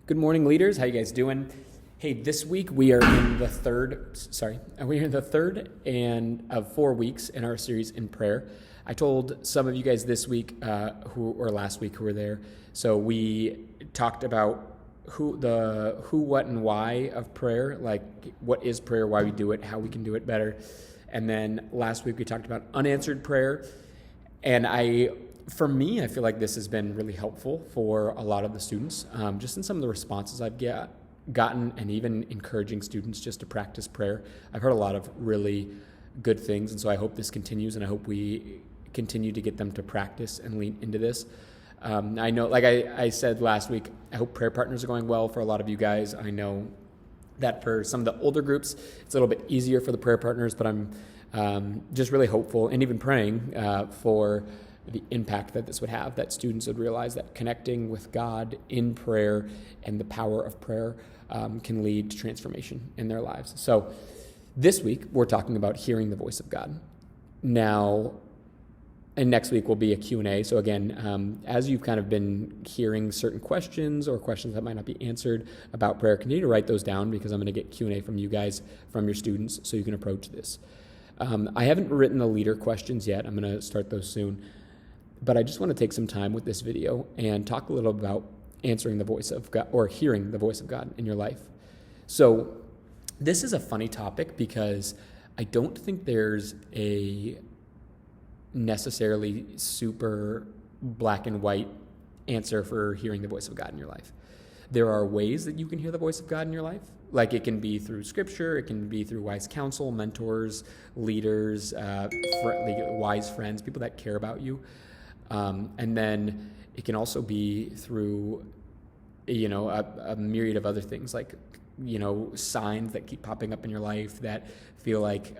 Good morning, leaders. How you guys doing? Hey, this week we are in the third and of 4 weeks in our series in prayer. I told some of you guys this week last week who were there. So we talked about who, what, and why of prayer, like what is prayer, why we do it, how we can do it better. And then last week we talked about unanswered prayer. And for me, I feel like this has been really helpful for a lot of the students, just in some of the responses I've gotten, and even encouraging students just to practice prayer. I've heard a lot of really good things, and so I hope this continues, and I hope we continue to get them to practice and lean into this. I know, like I said last week, I hope prayer partners are going well for a lot of you guys. I know that for some of the older groups, it's a little bit easier for the prayer partners, but I'm just really hopeful and even praying for the impact that this would have, that students would realize that connecting with God in prayer and the power of prayer can lead to transformation in their lives. So this week, we're talking about hearing the voice of God. Now, and next week will be a Q&A. So again, as you've kind of been hearing certain questions or questions that might not be answered about prayer, continue to write those down, because I'm going to get Q&A from you guys, from your students, so you can approach this. I haven't written the leader questions yet. I'm going to start those soon. But I just want to take some time with this video and talk a little about answering the voice of God, or hearing the voice of God in your life. So this is a funny topic, because I don't think there's a necessarily super black and white answer for hearing the voice of God in your life. There are ways that you can hear the voice of God in your life. Like, it can be through scripture, it can be through wise counsel, mentors, leaders, wise friends, people that care about you. And then it can also be through, a myriad of other things, like, signs that keep popping up in your life that feel like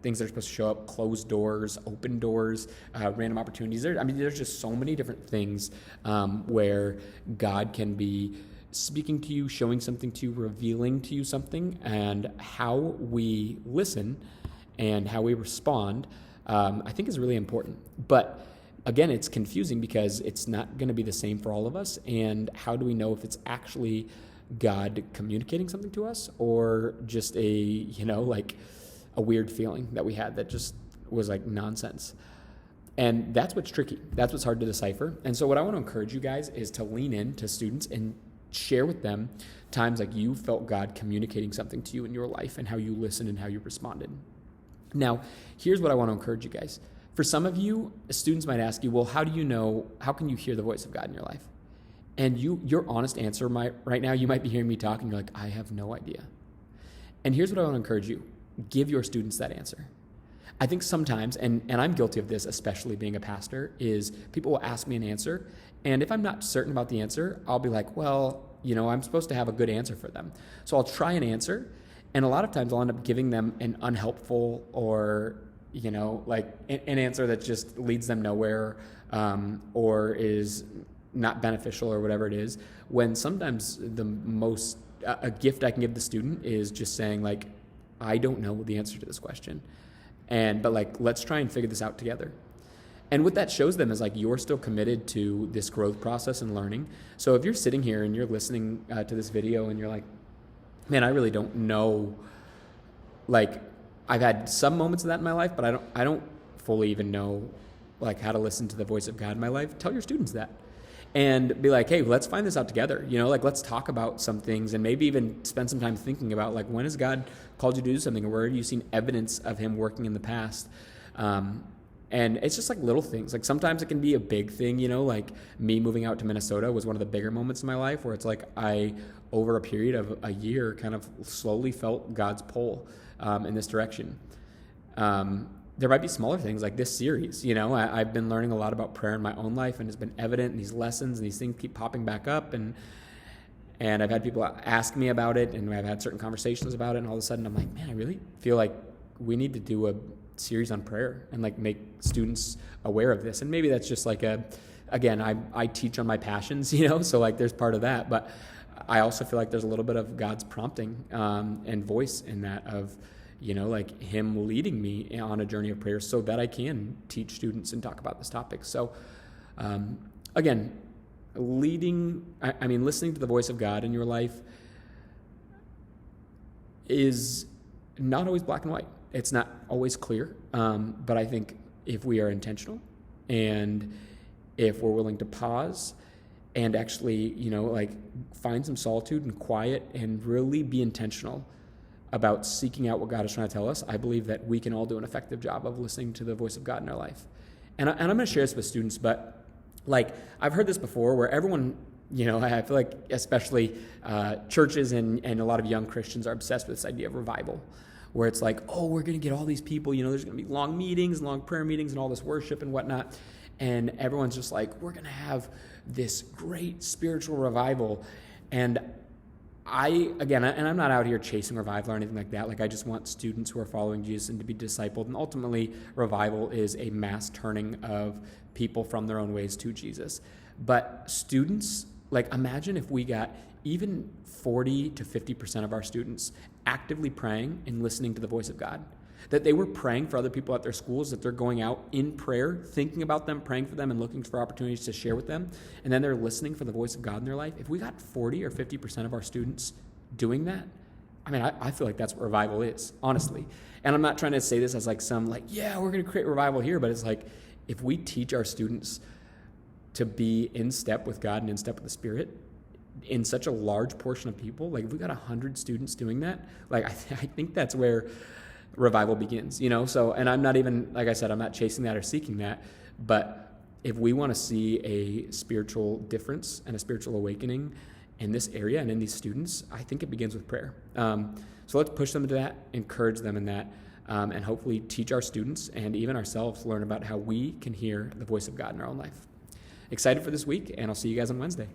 things that are supposed to show up, closed doors, open doors, random opportunities. There's just so many different things where God can be speaking to you, showing something to you, revealing to you something, and how we listen and how we respond, I think is really important. But again, it's confusing because it's not going to be the same for all of us. And how do we know if it's actually God communicating something to us, or just a weird feeling that we had that just was like nonsense? And that's what's tricky. That's what's hard to decipher. And so what I want to encourage you guys is to lean in to students and share with them times like you felt God communicating something to you in your life, and how you listened and how you responded. Now, here's what I want to encourage you guys. For some of you, students might ask you, well, how can you hear the voice of God in your life? And your honest answer right now, you might be hearing me talk and you're like, I have no idea. And here's what I want to encourage you. Give your students that answer. I think sometimes, and I'm guilty of this, especially being a pastor, is people will ask me an answer, and if I'm not certain about the answer, I'll be like, well, I'm supposed to have a good answer for them. So I'll try an answer, and a lot of times I'll end up giving them an unhelpful, or an answer that just leads them nowhere, or is not beneficial, or whatever it is, when sometimes a gift I can give the student is just saying, like, I don't know the answer to this question, but let's try and figure this out together. And what that shows them is, like, you're still committed to this growth process and learning. So if you're sitting here and you're listening to this video and you're like, man, I really don't know, like, I've had some moments of that in my life, but I don't fully even know, like, how to listen to the voice of God in my life. Tell your students that, and be like, hey, let's find this out together. Let's talk about some things, and maybe even spend some time thinking about, like, when has God called you to do something, or where have you seen evidence of him working in the past? And it's just like little things. Like, sometimes it can be a big thing, like me moving out to Minnesota was one of the bigger moments in my life, where it's like I, over a period of a year, kind of slowly felt God's pull in this direction. There might be smaller things like this series. I've been learning a lot about prayer in my own life, and it's been evident in these lessons, and these things keep popping back up, and I've had people ask me about it, and I've had certain conversations about it, and all of a sudden I'm like, man, I really feel like we need to do a series on prayer and, like, make students aware of this. And maybe that's just like I teach on my passions, so, like, there's part of that, but I also feel like there's a little bit of God's prompting and voice in that, of like him leading me on a journey of prayer, so that I can teach students and talk about this topic. So again, listening to the voice of God in your life is not always black and white. It's not always clear. But I think if we are intentional and if we're willing to pause and actually, find some solitude and quiet and really be intentional about seeking out what God is trying to tell us, I believe that we can all do an effective job of listening to the voice of God in our life. And I'm going to share this with students, but I've heard this before where everyone, I feel like especially churches and a lot of young Christians are obsessed with this idea of revival, where it's like, oh, we're going to get all these people, there's going to be long meetings, long prayer meetings and all this worship and whatnot. And everyone's just like, we're going to have this great spiritual revival. And I'm not out here chasing revival or anything like that. I just want students who are following Jesus and to be discipled. And ultimately, revival is a mass turning of people from their own ways to Jesus. But students, imagine if we got even 40 to 50% of our students actively praying and listening to the voice of God. That they were praying for other people at their schools, that they're going out in prayer, thinking about them, praying for them, and looking for opportunities to share with them. And then they're listening for the voice of God in their life. If we got 40 or 50% of our students doing that, I feel like that's what revival is, honestly. And I'm not trying to say this as we're going to create revival here, but it's if we teach our students to be in step with God and in step with the Spirit, in such a large portion of people, if we got 100 students doing that, I think that's where revival begins, So, and I'm not even, like I said, I'm not chasing that or seeking that, but if we want to see a spiritual difference and a spiritual awakening in this area and in these students, I think it begins with prayer. So let's push them into that, encourage them in that, and hopefully teach our students and even ourselves learn about how we can hear the voice of God in our own life. Excited for this week, and I'll see you guys on Wednesday.